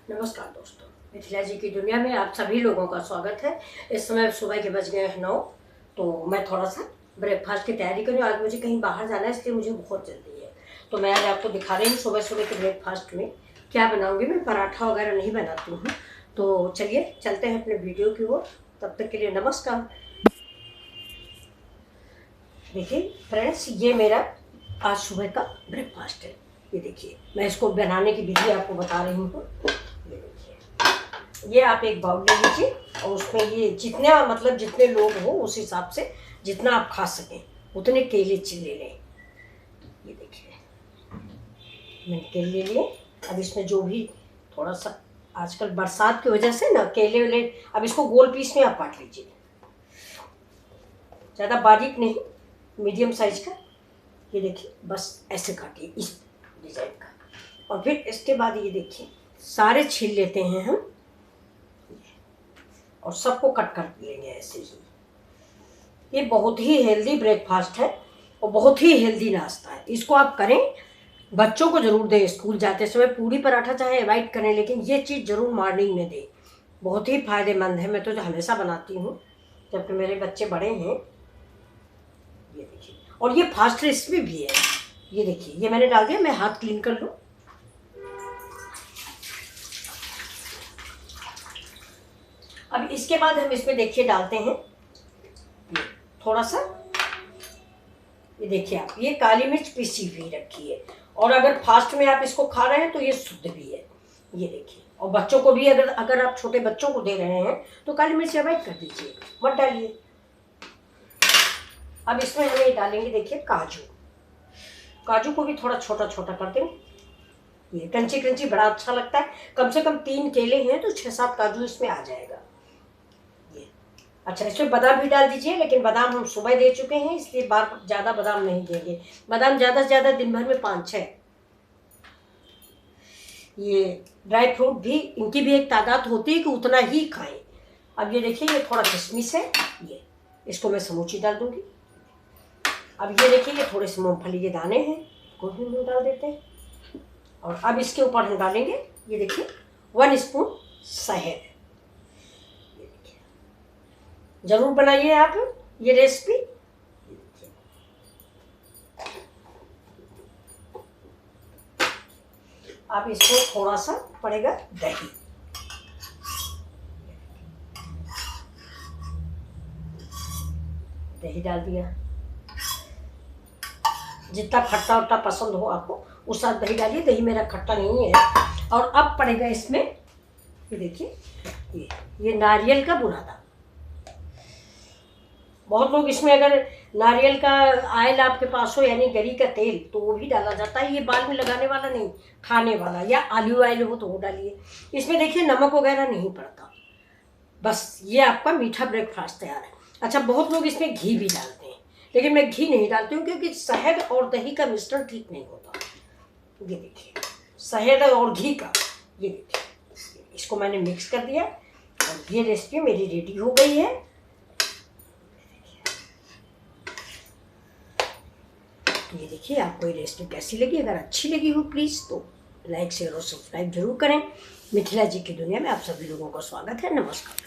नमस्कार दोस्तों, मिथिला जी की दुनिया में आप सभी लोगों का स्वागत है। इस समय सुबह के बज गए हैं 9। तो मैं थोड़ा सा ब्रेकफास्ट की तैयारी करूँ। आज मुझे कहीं बाहर जाना है, इसलिए मुझे बहुत जल्दी है। तो मैं आज आपको दिखा रही हूँ सुबह सुबह के ब्रेकफास्ट में क्या बनाऊँगी। मैं पराठा वगैरह नहीं बनाती हूँ। तो चलिए चलते हैं अपने वीडियो की ओर। तब तक के लिए नमस्कार। देखिए फ्रेंड्स, ये मेरा आज सुबह का ब्रेकफास्ट है। ये देखिए, मैं इसको बनाने की विधि आपको बता रही हूँ। ये देखिए, ये आप एक बाउल ले लीजिए और उसमें ये जितने लोग हो उस हिसाब से जितना आप खा सकें उतने केले ले लें। ये देखिए, मैंने केले ले लिए। अब इसमें जो भी थोड़ा सा, आजकल बरसात की वजह से ना केले वेले, अब इसको गोल पीस में आप काट लीजिए, ज़्यादा बारीक नहीं, मीडियम साइज का। ये देखिए, बस ऐसे काटिए इस डिज़ाइन का। और फिर इसके बाद ये देखिए, सारे छील लेते हैं हम और सबको कट कर लेंगे ऐसे ही। ये बहुत ही हेल्दी ब्रेकफास्ट है और बहुत ही हेल्दी नाश्ता है। इसको आप करें, बच्चों को ज़रूर दें। स्कूल जाते समय पूरी पराठा चाहे अवॉइड करें, लेकिन ये चीज़ ज़रूर मॉर्निंग में दें। बहुत ही फ़ायदेमंद है। मैं तो हमेशा बनाती हूँ जबकि मेरे बच्चे बड़े हैं। ये देखिए, और ये फास्ट रेसिपी भी है। ये देखिए, ये मैंने डाल दिया। मैं हाथ क्लीन कर लूँ। अब इसके बाद हम इसमें देखिए डालते हैं ये थोड़ा सा, ये देखिए आप, ये काली मिर्च पिसी हुई रखी है। और अगर फास्ट में आप इसको खा रहे हैं तो ये शुद्ध भी है। ये देखिए, और बच्चों को भी अगर आप छोटे बच्चों को दे रहे हैं तो काली मिर्च अवॉइड कर दीजिए, मत डालिए। अब इसमें हम ये डालेंगे, देखिए काजू। काजू को भी थोड़ा छोटा छोटा कर देंगे। ये क्रंची क्रंची बड़ा अच्छा लगता है। कम से कम 3 केले हैं तो 6-7 काजू इसमें आ जाएगा। ये अच्छा, इसमें बादाम भी डाल दीजिए, लेकिन बादाम हम सुबह दे चुके हैं इसलिए बार ज़्यादा बादाम नहीं देंगे। बादाम ज़्यादा से ज़्यादा दिन भर में 5-6। ये ड्राई फ्रूट भी, इनकी भी एक तादाद होती है कि उतना ही खाएं। अब ये देखिए, ये थोड़ा किशमिश है, ये इसको मैं समूची डाल दूंगी। अब ये देखिए, ये थोड़े से मूंगफली के दाने हैं, को भी हम डाल देते हैं। और अब इसके ऊपर हम डालेंगे, ये देखिए 1 स्पून शहद। ये देखिए, जरूर बनाइए आप ये रेसिपी। आप इसमें थोड़ा सा पड़ेगा दही। दही डाल दिया। जितना खट्टा वट्टा पसंद हो आपको उस साथ दही डालिए। दही मेरा खट्टा नहीं है। और अब पड़ेगा इसमें, ये देखिए, ये नारियल का बुरादा। बहुत लोग इसमें, अगर नारियल का ऑयल आपके पास हो यानी गरी का तेल, तो वो भी डाला जाता है। ये बाल में लगाने वाला नहीं, खाने वाला, या ऑलिव ऑयल हो तो वो डालिए। इसमें देखिए नमक वगैरह नहीं पड़ता। बस ये आपका मीठा ब्रेकफास्ट तैयार है। अच्छा, बहुत लोग इसमें घी भी डालते हैं, लेकिन मैं घी नहीं डालती हूँ क्योंकि शहद और दही का मिश्रण ठीक नहीं होता। ये देखिए, शहद और घी का, ये देखिए, इसको मैंने मिक्स कर दिया और ये रेसिपी मेरी रेडी हो गई है। ये देखिए, आपको ये रेसिपी कैसी लगी? अगर अच्छी लगी हो प्लीज़ तो लाइक शेयर और सब्सक्राइब जरूर करें। मिथिला जी की दुनिया में आप सभी लोगों का स्वागत है। नमस्कार।